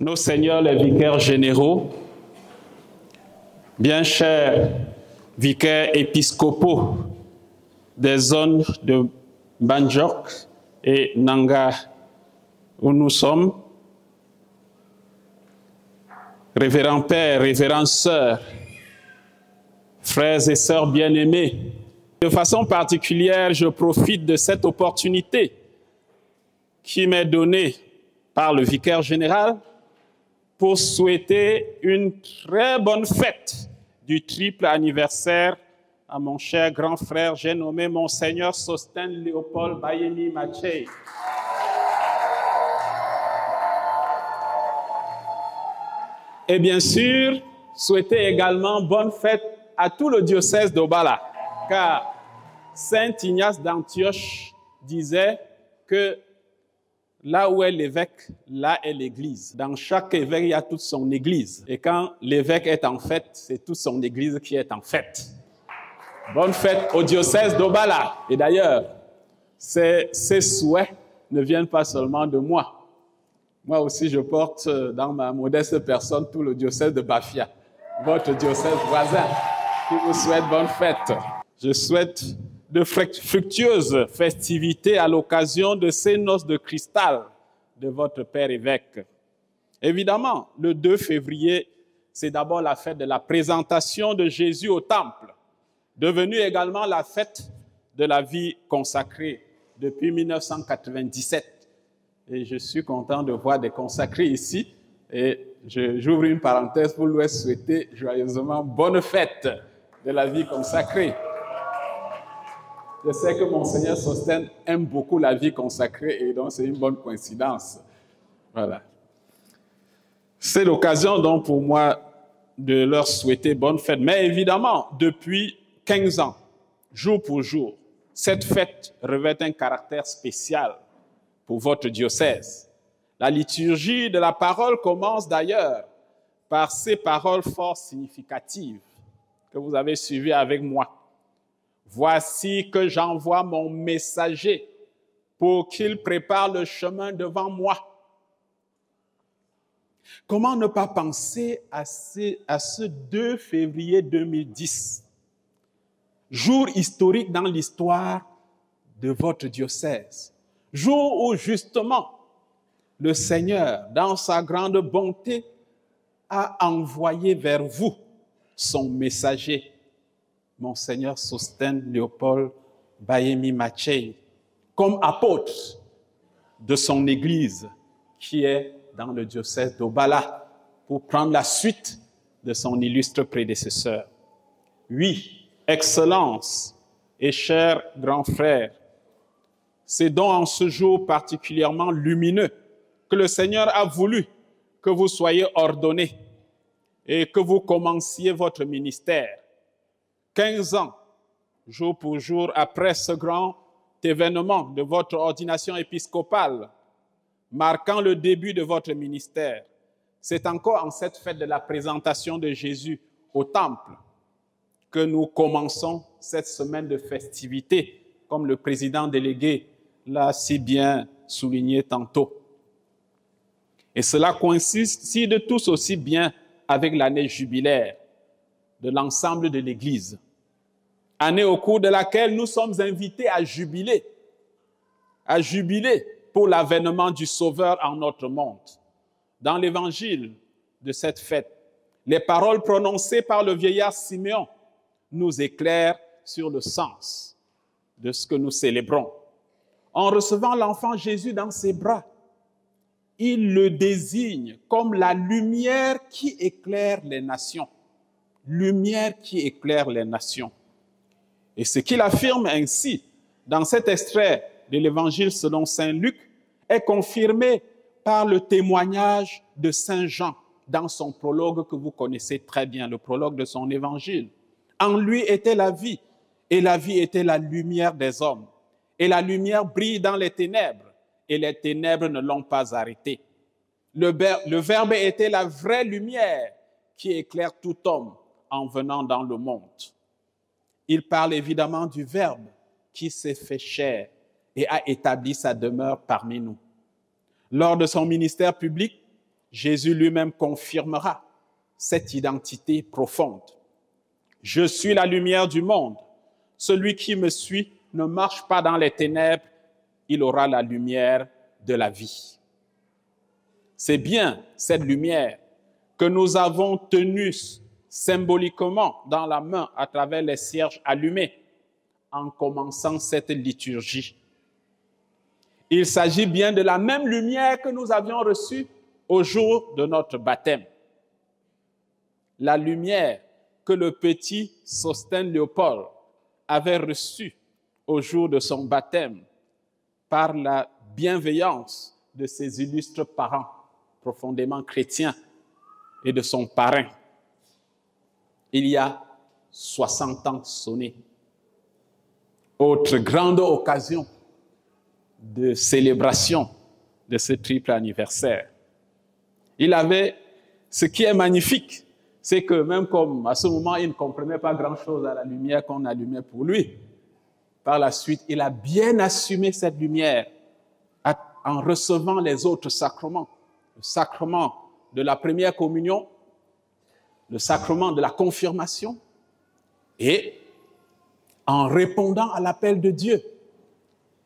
nos seigneurs les vicaires généraux, bien chers vicaires épiscopaux des zones de Banjok et Nanga où nous sommes, révérends pères, révérends sœurs, frères et sœurs bien-aimés, de façon particulière, je profite de cette opportunité qui m'est donnée par le vicaire général pour souhaiter une très bonne fête du triple anniversaire à mon cher grand frère, j'ai nommé Monseigneur Sostène Léopold Bayemi Mathieu. Et bien sûr, souhaiter également bonne fête à tout le diocèse d'Obala, car Saint Ignace d'Antioche disait que là où est l'évêque, là est l'église. Dans chaque évêque, il y a toute son église. Et quand l'évêque est en fête, c'est toute son église qui est en fête. Bonne fête au diocèse d'Obala. Et d'ailleurs, ces souhaits ne viennent pas seulement de moi. Moi aussi, je porte dans ma modeste personne tout le diocèse de Bafia, votre diocèse voisin, qui vous souhaite bonne fête. Je souhaite de fructueuses festivités à l'occasion de ces noces de cristal de votre père évêque. Évidemment, le 2 février, c'est d'abord la fête de la présentation de Jésus au temple, devenue également la fête de la vie consacrée depuis 1997. Et je suis content de voir des consacrés ici. Et j'ouvre une parenthèse pour lui souhaiter joyeusement bonne fête de la vie consacrée. Je sais que Monseigneur Sostène aime beaucoup la vie consacrée et donc c'est une bonne coïncidence. Voilà. C'est l'occasion donc pour moi de leur souhaiter bonne fête. Mais évidemment, depuis 15 ans, jour pour jour, cette fête revêt un caractère spécial pour votre diocèse. La liturgie de la parole commence d'ailleurs par ces paroles fort significatives que vous avez suivies avec moi. Voici que j'envoie mon messager pour qu'il prépare le chemin devant moi. Comment ne pas penser à ce 2 février 2010, jour historique dans l'histoire de votre diocèse, jour où justement le Seigneur, dans sa grande bonté, a envoyé vers vous son messager, Monseigneur Sostène Léopold Bayemi Mathieu, comme apôtre de son Église qui est dans le diocèse d'Obala pour prendre la suite de son illustre prédécesseur. Oui, Excellence et chers grands frères, c'est donc en ce jour particulièrement lumineux que le Seigneur a voulu que vous soyez ordonnés et que vous commenciez votre ministère. 15 ans, jour pour jour, après ce grand événement de votre ordination épiscopale, marquant le début de votre ministère, c'est encore en cette fête de la présentation de Jésus au temple que nous commençons cette semaine de festivités, comme le président délégué l'a si bien souligné tantôt. Et cela coïncide tous aussi bien avec l'année jubilaire de l'ensemble de l'Église, année au cours de laquelle nous sommes invités à jubiler pour l'avènement du Sauveur en notre monde. Dans l'évangile de cette fête, les paroles prononcées par le vieillard Siméon nous éclairent sur le sens de ce que nous célébrons. En recevant l'enfant Jésus dans ses bras, il le désigne comme la lumière qui éclaire les nations. Lumière qui éclaire les nations. Et ce qu'il affirme ainsi dans cet extrait de l'Évangile selon saint Luc est confirmé par le témoignage de saint Jean dans son prologue que vous connaissez très bien, le prologue de son Évangile. En lui était la vie, et la vie était la lumière des hommes. Et la lumière brille dans les ténèbres, et les ténèbres ne l'ont pas arrêté. Le Verbe était la vraie lumière qui éclaire tout homme en venant dans le monde. Il parle évidemment du Verbe qui s'est fait chair et a établi sa demeure parmi nous. Lors de son ministère public, Jésus lui-même confirmera cette identité profonde. Je suis la lumière du monde. Celui qui me suit ne marche pas dans les ténèbres, il aura la lumière de la vie. C'est bien cette lumière que nous avons tenue symboliquement dans la main à travers les cierges allumés en commençant cette liturgie. Il s'agit bien de la même lumière que nous avions reçue au jour de notre baptême. La lumière que le petit Sostène Léopold avait reçue au jour de son baptême par la bienveillance de ses illustres parents profondément chrétiens et de son parrain. Il y a 60 ans sonnés. Autre grande occasion de célébration de ce triple anniversaire. Il avait, ce qui est magnifique, c'est que même comme à ce moment, il ne comprenait pas grand-chose à la lumière qu'on allumait pour lui, par la suite, il a bien assumé cette lumière en recevant les autres sacrements. Le sacrement de la première communion, le sacrement de la confirmation, et en répondant à l'appel de Dieu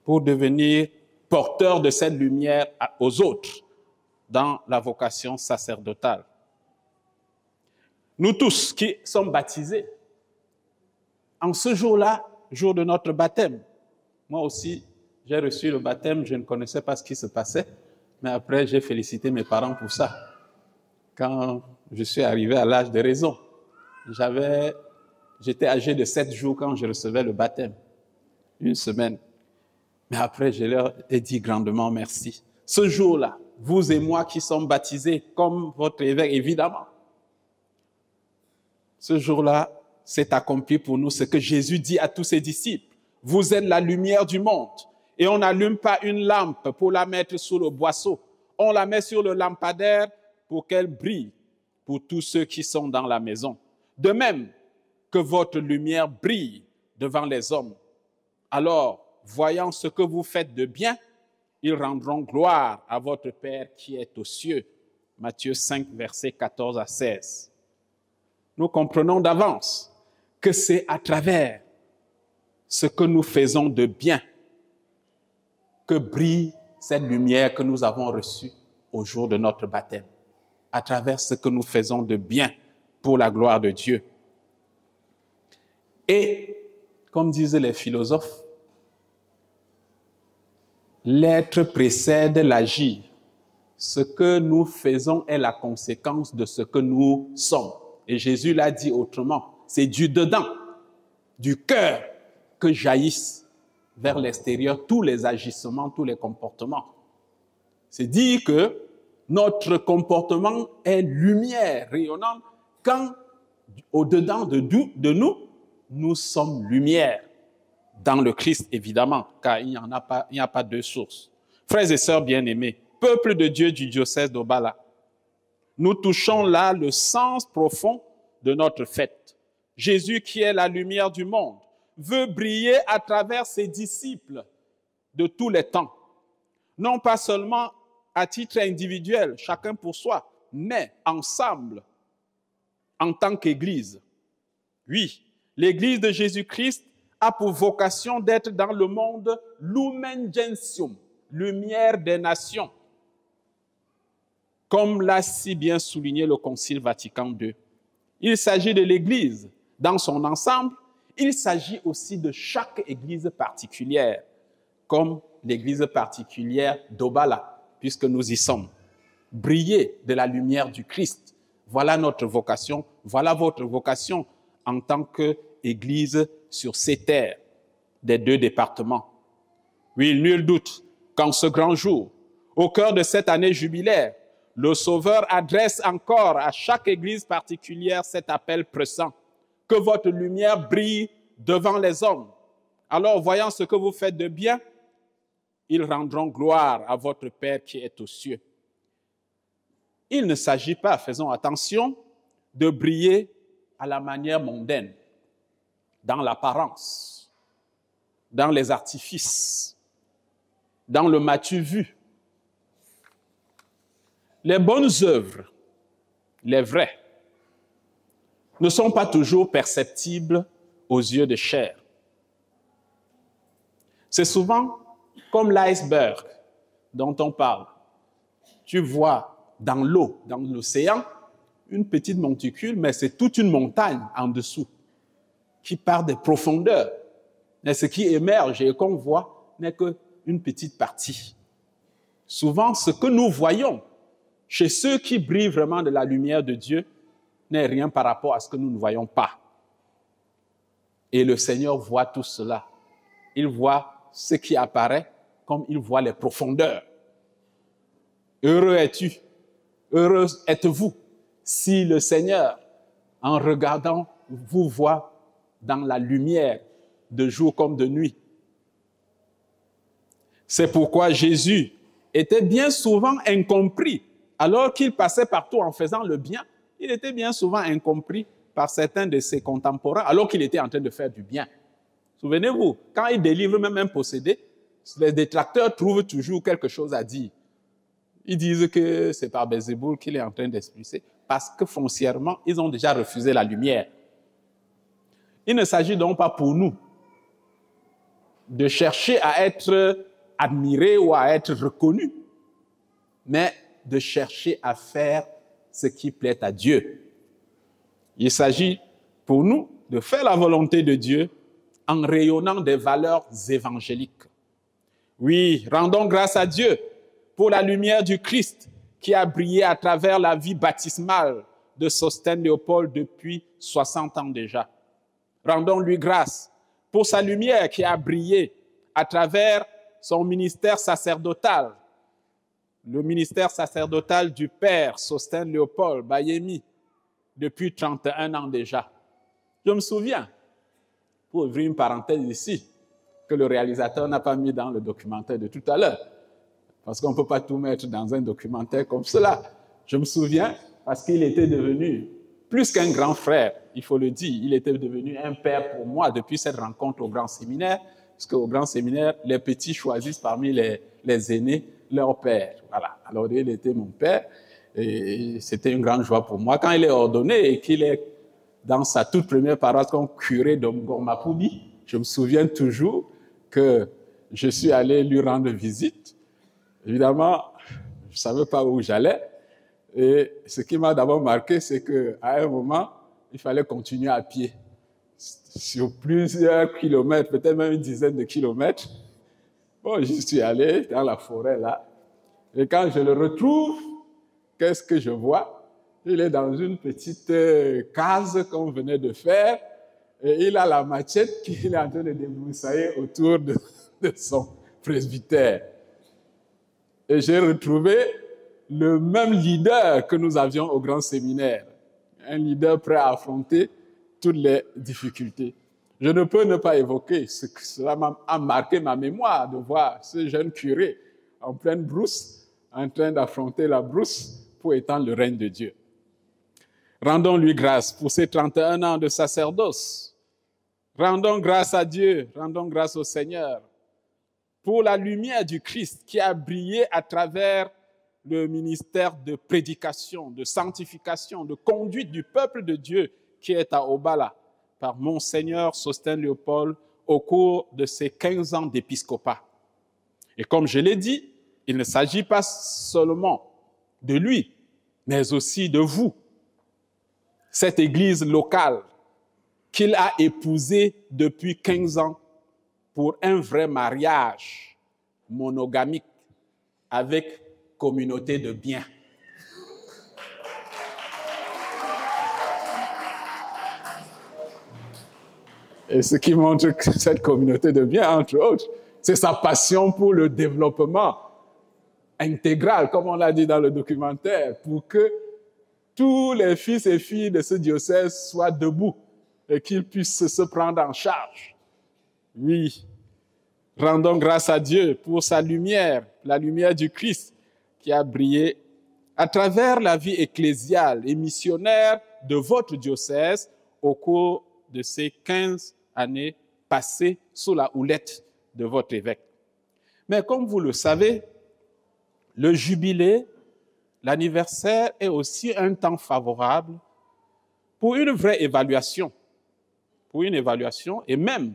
pour devenir porteur de cette lumière aux autres dans la vocation sacerdotale. Nous tous qui sommes baptisés, en ce jour-là, jour de notre baptême, moi aussi, j'ai reçu le baptême, je ne connaissais pas ce qui se passait, mais après, j'ai félicité mes parents pour ça. Quand je suis arrivé à l'âge de raison, j'étais âgé de 7 jours quand je recevais le baptême, 1 semaine. Mais après, je leur ai dit grandement merci. Ce jour-là, vous et moi qui sommes baptisés, comme votre évêque, évidemment, ce jour-là, s'est accompli pour nous ce que Jésus dit à tous ses disciples. Vous êtes la lumière du monde. Et on n'allume pas une lampe pour la mettre sous le boisseau. On la met sur le lampadaire pour qu'elle brille pour tous ceux qui sont dans la maison. De même que votre lumière brille devant les hommes. Alors, voyant ce que vous faites de bien, ils rendront gloire à votre Père qui est aux cieux. Matthieu 5, versets 14 à 16. Nous comprenons d'avance que c'est à travers ce que nous faisons de bien que brille cette lumière que nous avons reçue au jour de notre baptême. À travers ce que nous faisons de bien pour la gloire de Dieu. Et, comme disaient les philosophes, l'être précède l'agir. Ce que nous faisons est la conséquence de ce que nous sommes. Et Jésus l'a dit autrement, c'est du dedans, du cœur, que jaillissent vers l'extérieur tous les agissements, tous les comportements. C'est dire que notre comportement est lumière rayonnante quand, au-dedans de nous, nous sommes lumière. Dans le Christ, évidemment, car il n'y a pas deux sources. Frères et sœurs bien-aimés, peuple de Dieu du diocèse d'Obala, nous touchons là le sens profond de notre fête. Jésus, qui est la lumière du monde, veut briller à travers ses disciples de tous les temps. Non pas seulement à titre individuel, chacun pour soi, mais ensemble, en tant qu'Église. Oui, l'Église de Jésus-Christ a pour vocation d'être dans le monde lumen gentium, lumière des nations, comme l'a si bien souligné le Concile Vatican II. Il s'agit de l'Église dans son ensemble, il s'agit aussi de chaque Église particulière, comme l'Église particulière d'Obala, puisque nous y sommes. Briller de la lumière du Christ, voilà notre vocation, voilà votre vocation en tant qu'Église sur ces terres des 2 départements. Oui, nul doute qu'en ce grand jour, au cœur de cette année jubilaire, le Sauveur adresse encore à chaque Église particulière cet appel pressant. Que votre lumière brille devant les hommes. Alors, voyant ce que vous faites de bien, ils rendront gloire à votre Père qui est aux cieux. Il ne s'agit pas, faisons attention, de briller à la manière mondaine, dans l'apparence, dans les artifices, dans le m'as-tu vu. les bonnes œuvres, les vraies, ne sont pas toujours perceptibles aux yeux de chair. C'est souvent comme l'iceberg dont on parle. Tu vois dans l'eau, dans l'océan, une petite monticule, mais c'est toute une montagne en dessous qui part des profondeurs. Mais ce qui émerge et qu'on voit n'est qu'une petite partie. Souvent, ce que nous voyons chez ceux qui brillent vraiment de la lumière de Dieu n'est rien par rapport à ce que nous ne voyons pas. Et le Seigneur voit tout cela. Il voit ce qui apparaît comme il voit les profondeurs. Heureux es-tu, heureuse êtes-vous, si le Seigneur, en regardant, vous voit dans la lumière de jour comme de nuit. C'est pourquoi Jésus était bien souvent incompris. Alors qu'il passait partout en faisant le bien, il était bien souvent incompris par certains de ses contemporains, alors qu'il était en train de faire du bien. Souvenez-vous, quand il délivre même un possédé, les détracteurs trouvent toujours quelque chose à dire. Ils disent que c'est par Belzéboul qu'il est en train d'expulser, parce que foncièrement, ils ont déjà refusé la lumière. Il ne s'agit donc pas pour nous de chercher à être admirés ou à être reconnus, mais de chercher à faire ce qui plaît à Dieu. Il s'agit pour nous de faire la volonté de Dieu en rayonnant des valeurs évangéliques. Oui, rendons grâce à Dieu pour la lumière du Christ qui a brillé à travers la vie baptismale de Sosthène Léopold depuis 60 ans déjà. Rendons-lui grâce pour sa lumière qui a brillé à travers son ministère sacerdotal, le ministère sacerdotal du père Sosthène Léopold Bayemi, depuis 31 ans déjà. Je me souviens, pour ouvrir une parenthèse ici, que le réalisateur n'a pas mis dans le documentaire de tout à l'heure, parce qu'on ne peut pas tout mettre dans un documentaire comme cela. Je me souviens, parce qu'il était devenu plus qu'un grand frère, il faut le dire, il était devenu un père pour moi depuis cette rencontre au grand séminaire, parce qu'au grand séminaire, les petits choisissent parmi les aînés leur père. Voilà. Alors, il était mon père, et c'était une grande joie pour moi. Quand il est ordonné et qu'il est dans sa toute première paroisse comme curé de Ngormapouli, je me souviens toujours que je suis allé lui rendre visite. Évidemment, je ne savais pas où j'allais. Et ce qui m'a d'abord marqué, c'est qu'à un moment, il fallait continuer à pied. Sur plusieurs kilomètres, peut-être même une dizaine de kilomètres. Bon, j'y suis allé dans la forêt là. Et quand je le retrouve, qu'est-ce que je vois? Il est dans une petite case qu'on venait de faire. Et il a la machette qu'il est en train de débroussailler autour de son presbytère. Et j'ai retrouvé le même leader que nous avions au grand séminaire. Un leader prêt à affronter toutes les difficultés. Je ne peux ne pas évoquer ce que cela a marqué ma mémoire de voir ce jeune curé en pleine brousse, en train d'affronter la brousse pour étendre le règne de Dieu. Rendons-lui grâce pour ses 31 ans de sacerdoce. Rendons grâce à Dieu, rendons grâce au Seigneur pour la lumière du Christ qui a brillé à travers le ministère de prédication, de sanctification, de conduite du peuple de Dieu qui est à Obala par Monseigneur Sosthène Léopold au cours de ses 15 ans d'épiscopat. Et comme je l'ai dit, il ne s'agit pas seulement de lui, mais aussi de vous, cette église locale qu'il a épousée depuis 15 ans pour un vrai mariage monogamique avec communauté de biens. Et ce qui montre que cette communauté de biens, entre autres, c'est sa passion pour le développement intégral, comme on l'a dit dans le documentaire, pour que tous les fils et filles de ce diocèse soient debout et qu'ils puissent se prendre en charge. Oui, rendons grâce à Dieu pour sa lumière, la lumière du Christ qui a brillé à travers la vie ecclésiale et missionnaire de votre diocèse au cours de ces 15 années passées sous la houlette de votre évêque. Mais comme vous le savez, le jubilé, l'anniversaire est aussi un temps favorable pour une vraie évaluation, et même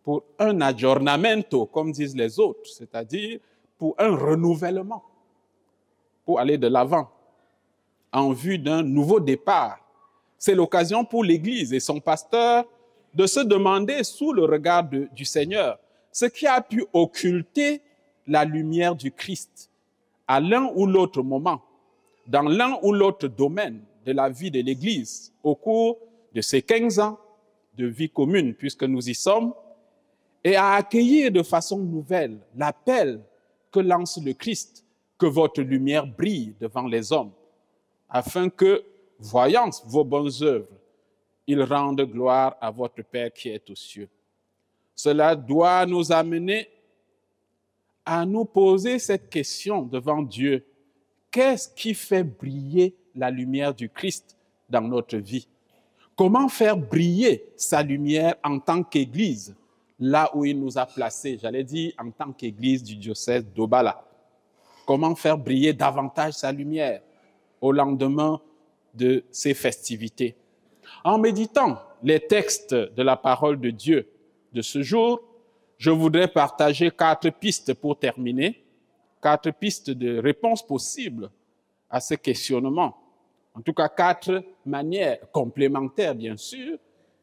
pour un aggiornamento, comme disent les autres, c'est-à-dire pour un renouvellement, pour aller de l'avant, en vue d'un nouveau départ. C'est l'occasion pour l'Église et son pasteur de se demander, sous le regard du Seigneur, ce qui a pu occulter la lumière du Christ à l'un ou l'autre moment, dans l'un ou l'autre domaine de la vie de l'Église, au cours de ces 15 ans de vie commune, puisque nous y sommes, et à accueillir de façon nouvelle l'appel que lance le Christ, que votre lumière brille devant les hommes, afin que, voyant vos bonnes œuvres, ils rendent gloire à votre Père qui est aux cieux. Cela doit nous amener à nous poser cette question devant Dieu. Qu'est-ce qui fait briller la lumière du Christ dans notre vie? Comment faire briller sa lumière en tant qu'Église, là où il nous a placés, j'allais dire en tant qu'Église du diocèse d'Obala? Comment faire briller davantage sa lumière au lendemain de ces festivités? En méditant les textes de la parole de Dieu de ce jour, je voudrais partager 4 pistes pour terminer, 4 pistes de réponses possibles à ce questionnement. En tout cas, 4 manières complémentaires, bien sûr,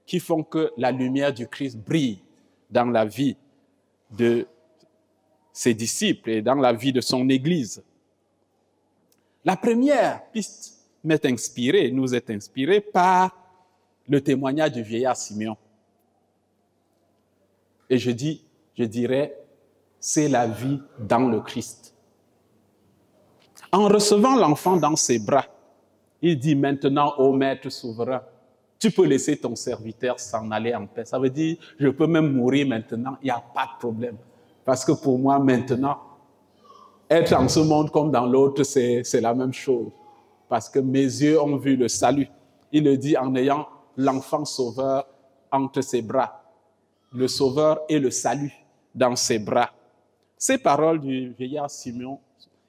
qui font que la lumière du Christ brille dans la vie de ses disciples et dans la vie de son Église. La première piste nous est inspirée par le témoignage du vieillard Simeon. Et je dirais, c'est la vie dans le Christ. En recevant l'enfant dans ses bras, il dit maintenant au Maître souverain, tu peux laisser ton serviteur s'en aller en paix. Ça veut dire, je peux même mourir maintenant, il n'y a pas de problème. Parce que pour moi, maintenant, être en ce monde comme dans l'autre, c'est la même chose. Parce que mes yeux ont vu le salut. Il le dit en ayant l'enfant sauveur entre ses bras. Le sauveur et le salut dans ses bras. Ces paroles du vieillard Simeon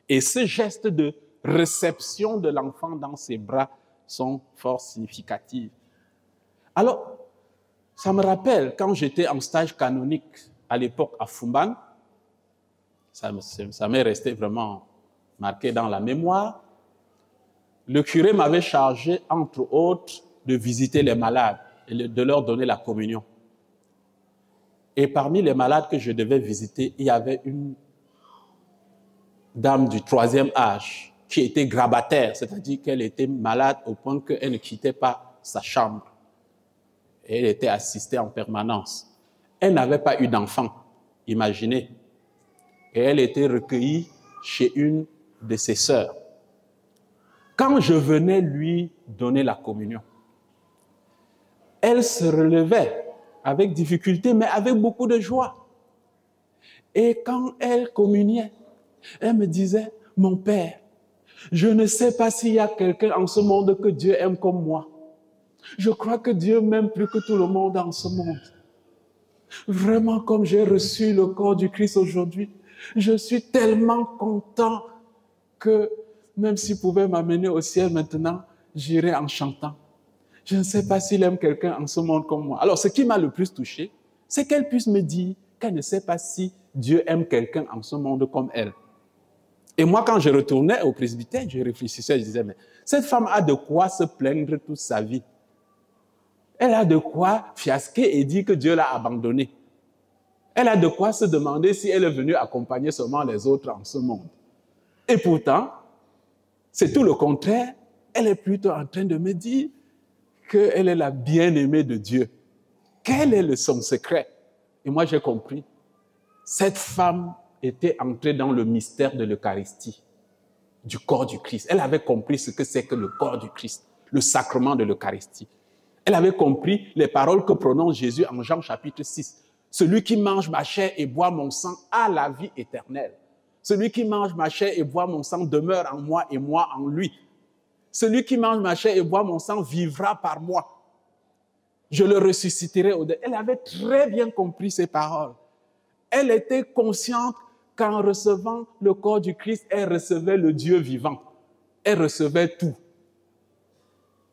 et ce geste de réception de l'enfant dans ses bras sont fort significatifs. Alors, ça me rappelle quand j'étais en stage canonique à l'époque à Fumban, ça m'est resté vraiment marqué dans la mémoire. Le curé m'avait chargé, entre autres, de visiter les malades et de leur donner la communion. Et parmi les malades que je devais visiter, il y avait une dame du 3e âge qui était grabataire, c'est-à-dire qu'elle était malade au point qu'elle ne quittait pas sa chambre. Et elle était assistée en permanence. Elle n'avait pas eu d'enfant, imaginez. Et elle était recueillie chez une de ses sœurs. Quand je venais lui donner la communion, elle se relevait avec difficulté, mais avec beaucoup de joie. Et quand elle communiait, elle me disait, mon Père, je ne sais pas s'il y a quelqu'un en ce monde que Dieu aime comme moi. Je crois que Dieu m'aime plus que tout le monde en ce monde. Vraiment, comme j'ai reçu le corps du Christ aujourd'hui, je suis tellement content que même s'il pouvait m'amener au ciel maintenant, j'irai en chantant. Je ne sais pas s'il aime quelqu'un en ce monde comme moi. Alors, ce qui m'a le plus touché, c'est qu'elle puisse me dire qu'elle ne sait pas si Dieu aime quelqu'un en ce monde comme elle. Et moi, quand je retournais au presbytère, je réfléchissais, je disais, mais cette femme a de quoi se plaindre toute sa vie. Elle a de quoi fiasquer et dire que Dieu l'a abandonnée. Elle a de quoi se demander si elle est venue accompagner seulement les autres en ce monde. Et pourtant, c'est tout le contraire. Elle est plutôt en train de me dire qu'elle est la bien-aimée de Dieu. Quel est son secret? Et moi, j'ai compris. Cette femme était entrée dans le mystère de l'Eucharistie, du corps du Christ. Elle avait compris ce que c'est que le corps du Christ, le sacrement de l'Eucharistie. Elle avait compris les paroles que prononce Jésus en Jean chapitre 6. Celui qui mange ma chair et boit mon sang a la vie éternelle. Celui qui mange ma chair et boit mon sang demeure en moi et moi en lui. Celui qui mange ma chair et boit mon sang vivra par moi. Je le ressusciterai au-delà. Elle avait très bien compris ces paroles. Elle était consciente qu'en recevant le corps du Christ, elle recevait le Dieu vivant. elle recevait tout.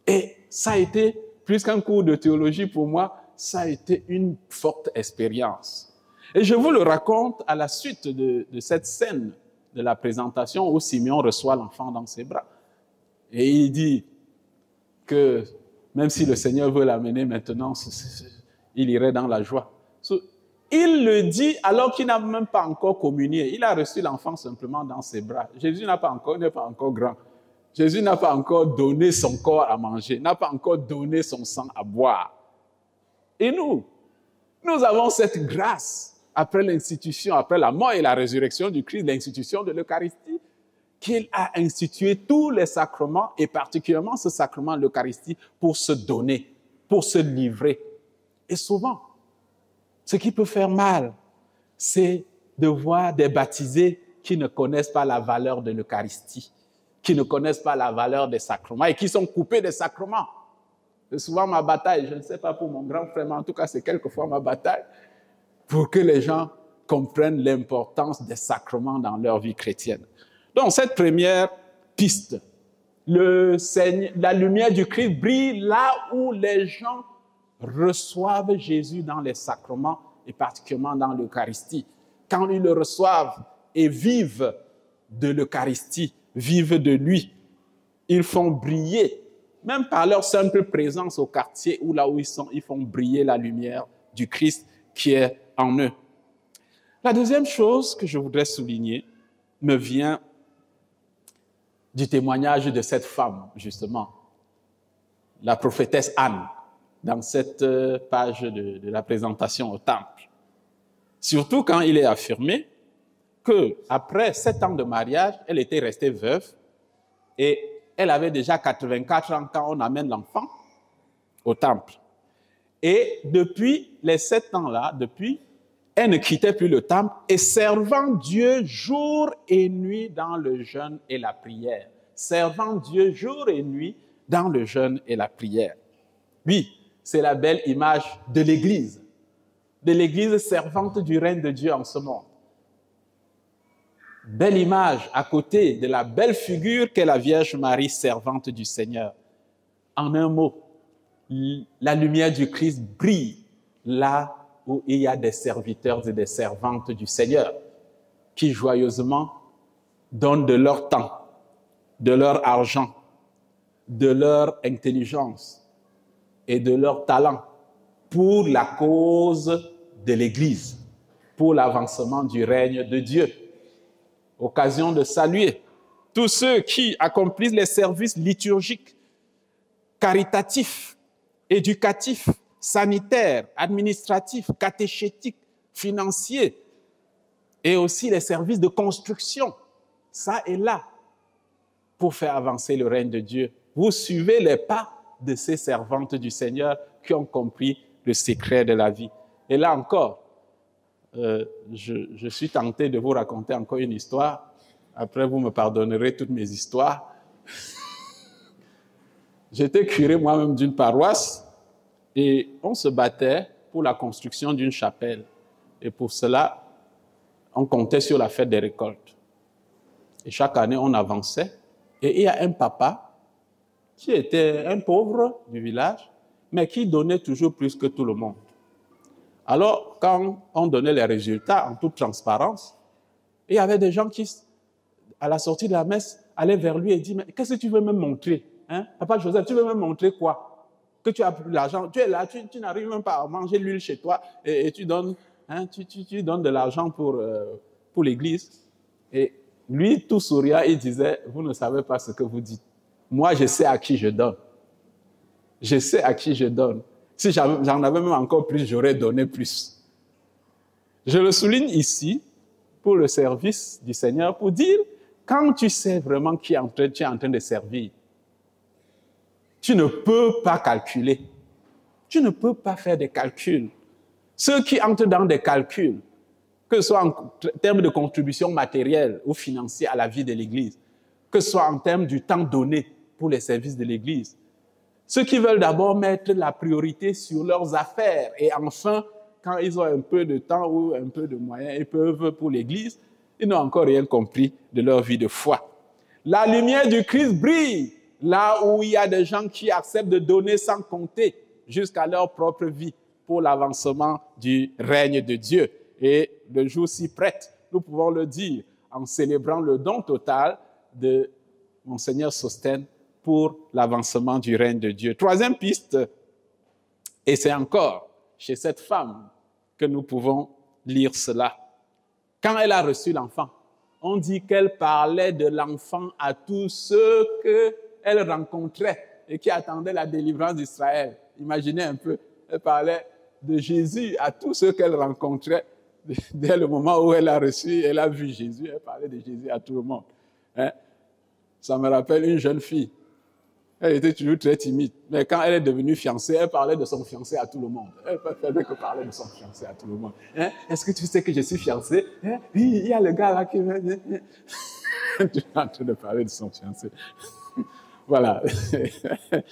Et ça a été, plus qu'un cours de théologie pour moi, ça a été une forte expérience. Et je vous le raconte à la suite de cette scène de la présentation où Simeon reçoit l'enfant dans ses bras. Et il dit que même si le Seigneur veut l'amener maintenant, il irait dans la joie. Il le dit alors qu'il n'a même pas encore communié. Il a reçu l'enfant simplement dans ses bras. Jésus n'est pas encore grand. Jésus n'a pas encore donné son corps à manger, n'a pas encore donné son sang à boire. Et nous avons cette grâce après l'institution, après la mort et la résurrection du Christ, l'institution de l'Eucharistie, qu'il a institué tous les sacrements, et particulièrement ce sacrement de l'Eucharistie, pour se donner, pour se livrer. Et souvent, ce qui peut faire mal, c'est de voir des baptisés qui ne connaissent pas la valeur de l'Eucharistie, qui ne connaissent pas la valeur des sacrements et qui sont coupés des sacrements. C'est souvent ma bataille, je ne sais pas pour mon grand frère, mais en tout cas c'est quelquefois ma bataille, pour que les gens comprennent l'importance des sacrements dans leur vie chrétienne. Donc cette première piste, la lumière du Christ brille là où les gens reçoivent Jésus dans les sacrements et particulièrement dans l'Eucharistie. Quand ils le reçoivent et vivent de l'Eucharistie, vivent de lui, ils font briller, même par leur simple présence au quartier ou là où ils sont, ils font briller la lumière du Christ qui est en eux. La deuxième chose que je voudrais souligner me vient du témoignage de cette femme, justement, la prophétesse Anne, dans cette page de la présentation au temple. Surtout quand il est affirmé qu'après 7 ans de mariage, elle était restée veuve et elle avait déjà 84 ans quand on amène l'enfant au temple. Et depuis les 7 ans-là, elle ne quittait plus le temple et servant Dieu jour et nuit dans le jeûne et la prière. Servant Dieu jour et nuit dans le jeûne et la prière. Oui, c'est la belle image de l'Église servante du règne de Dieu en ce monde. Belle image à côté de la belle figure qu'est la Vierge Marie, servante du Seigneur. En un mot, la lumière du Christ brille là où il y a des serviteurs et des servantes du Seigneur qui joyeusement donnent de leur temps, de leur argent, de leur intelligence et de leur talent pour la cause de l'Église, pour l'avancement du règne de Dieu. Occasion de saluer tous ceux qui accomplissent les services liturgiques, caritatifs, éducatifs, sanitaires, administratifs, catéchétiques, financiers, et aussi les services de construction, ça et là, pour faire avancer le règne de Dieu. Vous suivez les pas de ces servantes du Seigneur qui ont compris le secret de la vie. Et là encore, je suis tenté de vous raconter encore une histoire. Après, vous me pardonnerez toutes mes histoires. J'étais curé moi-même d'une paroisse et on se battait pour la construction d'une chapelle. Et pour cela, on comptait sur la fête des récoltes. Et chaque année, on avançait. Et il y a un papa qui était un pauvre du village, mais qui donnait toujours plus que tout le monde. Alors, quand on donnait les résultats en toute transparence, il y avait des gens qui, à la sortie de la messe, allaient vers lui et disaient « Mais qu'est-ce que tu veux me montrer, hein? Papa Joseph, tu veux me montrer quoi? Que tu as plus l'argent, tu es là, tu n'arrives même pas à manger l'huile chez toi et tu donnes, hein, tu donnes de l'argent pour l'église. » Et lui, tout souriant, il disait « Vous ne savez pas ce que vous dites. Moi, je sais à qui je donne. Je sais à qui je donne. Si j'en avais même encore plus, j'aurais donné plus. » Je le souligne ici pour le service du Seigneur, pour dire, quand tu sais vraiment qui tu es en train de servir, tu ne peux pas calculer. Tu ne peux pas faire des calculs. Ceux qui entrent dans des calculs, que ce soit en termes de contribution matérielle ou financière à la vie de l'Église, que ce soit en termes du temps donné pour les services de l'Église, ceux qui veulent d'abord mettre la priorité sur leurs affaires et enfin, quand ils ont un peu de temps ou un peu de moyens, ils peuvent pour l'Église, ils n'ont encore rien compris de leur vie de foi. La lumière du Christ brille là où il y a des gens qui acceptent de donner sans compter jusqu'à leur propre vie pour l'avancement du règne de Dieu. Et le jour s'y prête, nous pouvons le dire en célébrant le don total de Monseigneur Sostène pour l'avancement du règne de Dieu. Troisième piste, et c'est encore chez cette femme que nous pouvons lire cela. Quand elle a reçu l'enfant, on dit qu'elle parlait de l'enfant à tous ceux qu'elle rencontrait et qui attendaient la délivrance d'Israël. Imaginez un peu, elle parlait de Jésus à tous ceux qu'elle rencontrait. Dès le moment où elle a reçu, elle a vu Jésus, elle parlait de Jésus à tout le monde. Hein? Ça me rappelle une jeune fille. Elle était toujours très timide. Mais quand elle est devenue fiancée, elle parlait de son fiancé à tout le monde. Elle ne faisait que parler de son fiancé à tout le monde. Hein? Est-ce que tu sais que je suis fiancée? Hein? Oui, il y a le gars là qui... Tu es en train de parler de son fiancé. Voilà.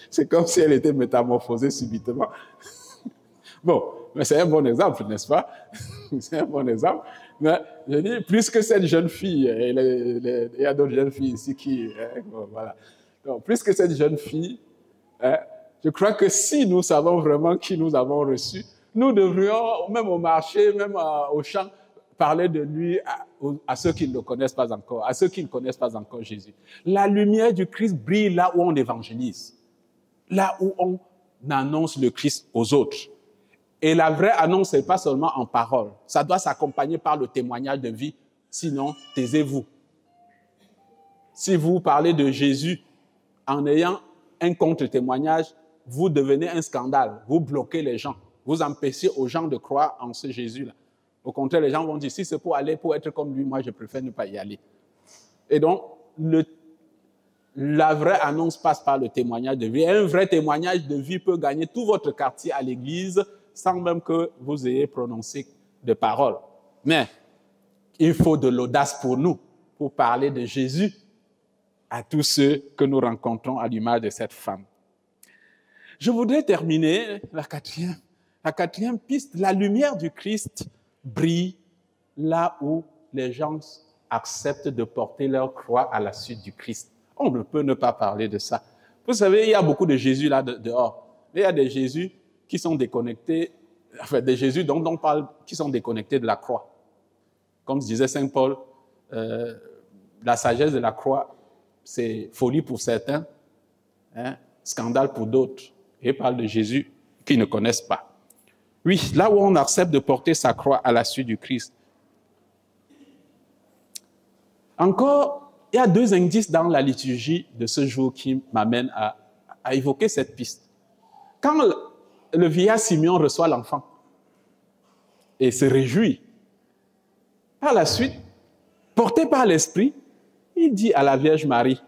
C'est comme si elle était métamorphosée subitement. Bon, mais c'est un bon exemple, n'est-ce pas? C'est un bon exemple. Mais je dis, plus que cette jeune fille, il y a d'autres jeunes filles ici qui... bon, voilà. Donc, plus que cette jeune fille, je crois que si nous savons vraiment qui nous avons reçu, nous devrions, même au marché, même au champ, parler de lui à ceux qui ne le connaissent pas encore, à ceux qui ne connaissent pas encore Jésus. La lumière du Christ brille là où on évangélise, là où on annonce le Christ aux autres. Et la vraie annonce, ce n'est pas seulement en parole, ça doit s'accompagner par le témoignage de vie, sinon, taisez-vous. Si vous parlez de Jésus, en ayant un contre-témoignage, vous devenez un scandale. Vous bloquez les gens. Vous empêchez aux gens de croire en ce Jésus-là. Au contraire, les gens vont dire, si c'est pour aller, pour être comme lui, moi, je préfère ne pas y aller. Et donc, la vraie annonce passe par le témoignage de vie. Et un vrai témoignage de vie peut gagner tout votre quartier à l'église sans même que vous ayez prononcé de paroles. Mais il faut de l'audace pour nous, pour parler de Jésus à tous ceux que nous rencontrons à l'image de cette femme. Je voudrais terminer la quatrième piste. La lumière du Christ brille là où les gens acceptent de porter leur croix à la suite du Christ. On ne peut ne pas parler de ça. Vous savez, il y a beaucoup de Jésus là dehors. Il y a des Jésus qui sont déconnectés, enfin des Jésus dont on parle qui sont déconnectés de la croix. Comme disait Saint Paul, la sagesse de la croix, c'est folie pour certains, hein, scandale pour d'autres. Et parle de Jésus qu'ils ne connaissent pas. Oui, là où on accepte de porter sa croix à la suite du Christ. Encore, il y a deux indices dans la liturgie de ce jour qui m'amènent à évoquer cette piste. Quand le vieillard Simeon reçoit l'enfant et se réjouit, par la suite, porté par l'Esprit, il dit à la Vierge Marie,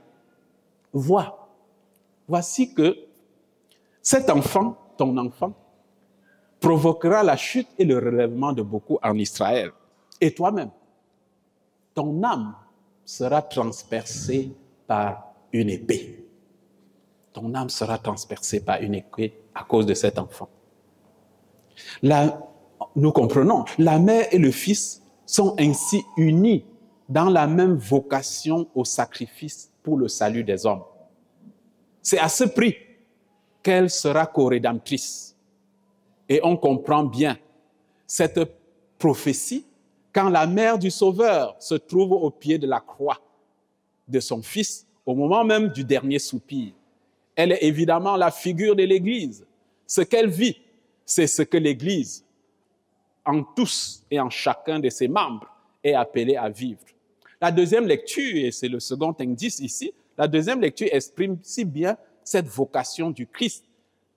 voici que cet enfant, ton enfant, provoquera la chute et le relèvement de beaucoup en Israël. Et toi-même, ton âme sera transpercée par une épée. Ton âme sera transpercée par une épée à cause de cet enfant. Là, nous comprenons, la mère et le fils sont ainsi unis dans la même vocation au sacrifice pour le salut des hommes. C'est à ce prix qu'elle sera co-rédemptrice. Et on comprend bien cette prophétie quand la mère du Sauveur se trouve au pied de la croix de son fils au moment même du dernier soupir. Elle est évidemment la figure de l'Église. Ce qu'elle vit, c'est ce que l'Église, en tous et en chacun de ses membres, est appelée à vivre. La deuxième lecture, et c'est le second indice ici, la deuxième lecture exprime si bien cette vocation du Christ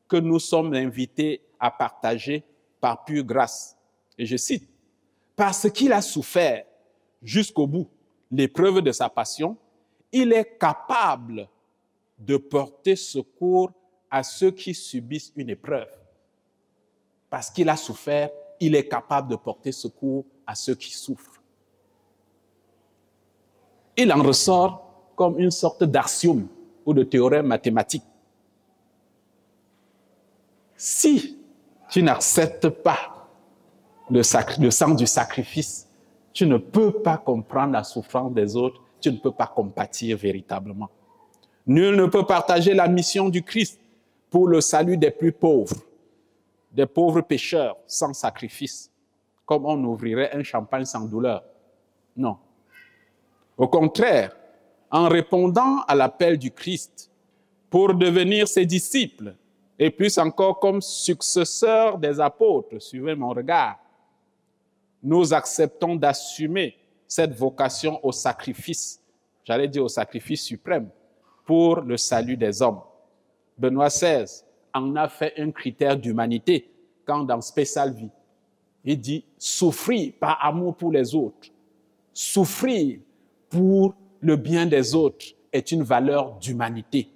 que nous sommes invités à partager par pure grâce. Et je cite, « Parce qu'il a souffert jusqu'au bout l'épreuve de sa passion, il est capable de porter secours à ceux qui subissent une épreuve. » Parce qu'il a souffert, il est capable de porter secours à ceux qui souffrent. Il en ressort comme une sorte d'axiome ou de théorème mathématique. Si tu n'acceptes pas le sang du sacrifice, tu ne peux pas comprendre la souffrance des autres tu ne peux pas compatir véritablement. Nul ne peut partager la mission du Christ pour le salut des plus pauvres, des pauvres pécheurs sans sacrifice, comme on ouvrirait un champagne sans douleur. Non. Au contraire, en répondant à l'appel du Christ pour devenir ses disciples, et plus encore comme successeurs des apôtres, suivez mon regard, nous acceptons d'assumer cette vocation au sacrifice, j'allais dire au sacrifice suprême, pour le salut des hommes. Benoît XVI en a fait un critère d'humanité quand dans Spécial Vie, il dit souffrir par amour pour les autres, souffrir pour le bien des autres est une valeur d'humanité.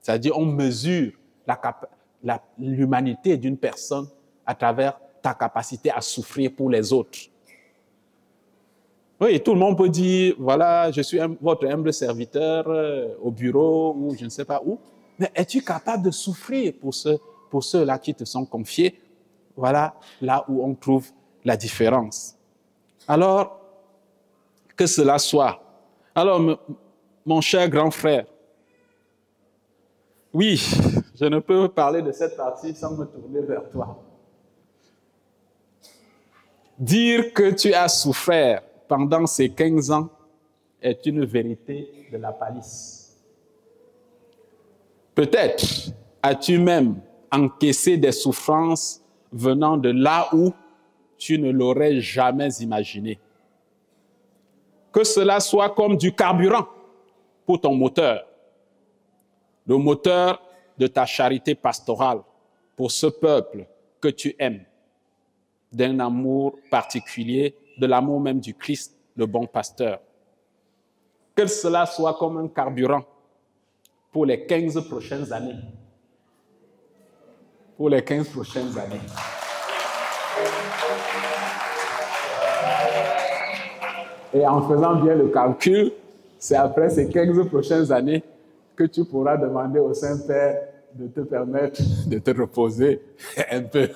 C'est-à-dire on mesure l'humanité d'une personne à travers ta capacité à souffrir pour les autres. Oui, tout le monde peut dire, voilà, je suis votre humble serviteur au bureau ou je ne sais pas où, mais es-tu capable de souffrir pour ceux-là qui te sont confiés? Voilà là où on trouve la différence. Alors, que cela soit. Alors, mon cher grand frère, oui, je ne peux parler de cette partie sans me tourner vers toi. Dire que tu as souffert pendant ces 15 ans est une vérité de la palisse. Peut-être as-tu même encaissé des souffrances venant de là où tu ne l'aurais jamais imaginé. Que cela soit comme du carburant pour ton moteur, le moteur de ta charité pastorale pour ce peuple que tu aimes, d'un amour particulier, de l'amour même du Christ, le bon pasteur. Que cela soit comme un carburant pour les 15 prochaines années. Pour les 15 prochaines années. Et en faisant bien le calcul, c'est après ces 15 prochaines années que tu pourras demander au Saint-Père de te permettre de te reposer un peu.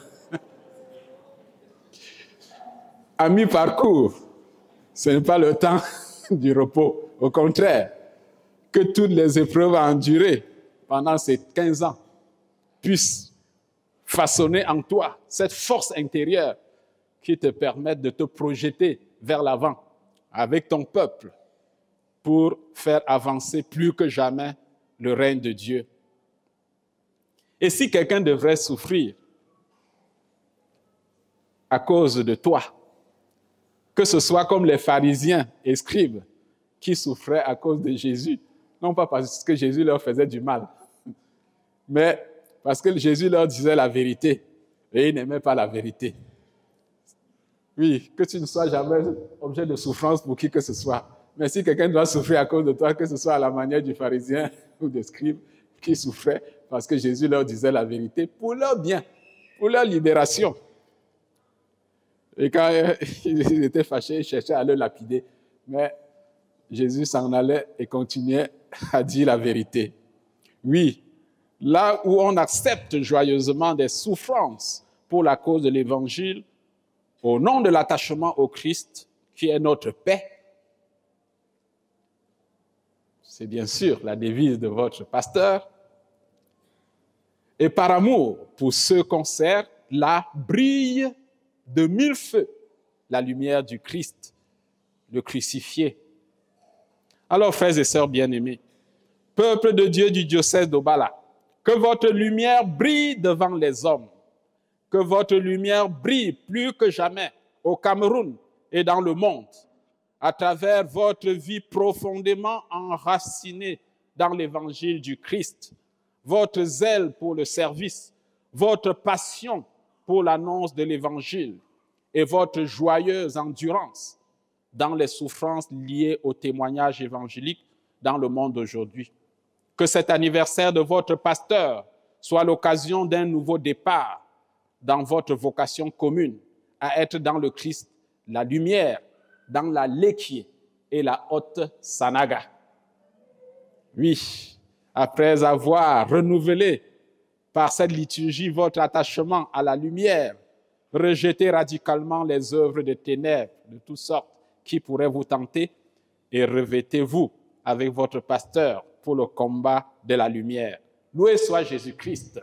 À mi-parcours, ce n'est pas le temps du repos. Au contraire, que toutes les épreuves à endurer pendant ces 15 ans puissent façonner en toi cette force intérieure qui te permette de te projeter vers l'avant avec ton peuple pour faire avancer plus que jamais le règne de Dieu. Et si quelqu'un devrait souffrir à cause de toi, que ce soit comme les pharisiens et scribes qui souffraient à cause de Jésus, non pas parce que Jésus leur faisait du mal, mais parce que Jésus leur disait la vérité et ils n'aimaient pas la vérité. Oui, que tu ne sois jamais objet de souffrance pour qui que ce soit. Mais si quelqu'un doit souffrir à cause de toi, que ce soit à la manière du pharisien ou des scribes qui souffraient parce que Jésus leur disait la vérité pour leur bien, pour leur libération. Et quand ils étaient fâchés, ils cherchaient à le lapider. Mais Jésus s'en allait et continuait à dire la vérité. Oui, là où on accepte joyeusement des souffrances pour la cause de l'Évangile, au nom de l'attachement au Christ, qui est notre paix, c'est bien sûr la devise de votre pasteur, et par amour pour ceux qu'on sert, là brille de mille feux la lumière du Christ, le crucifié. Alors, frères et sœurs bien-aimés, peuple de Dieu du diocèse d'Obala, que votre lumière brille devant les hommes, que votre lumière brille plus que jamais au Cameroun et dans le monde, à travers votre vie profondément enracinée dans l'évangile du Christ, votre zèle pour le service, votre passion pour l'annonce de l'évangile et votre joyeuse endurance dans les souffrances liées au témoignage évangélique dans le monde d'aujourd'hui. Que cet anniversaire de votre pasteur soit l'occasion d'un nouveau départ dans votre vocation commune à être dans le Christ, la lumière, dans la Léquier et la haute Sanaga. Oui, après avoir renouvelé par cette liturgie votre attachement à la lumière, rejetez radicalement les œuvres de ténèbres de toutes sortes qui pourraient vous tenter et revêtez-vous avec votre pasteur pour le combat de la lumière. Loué soit Jésus-Christ.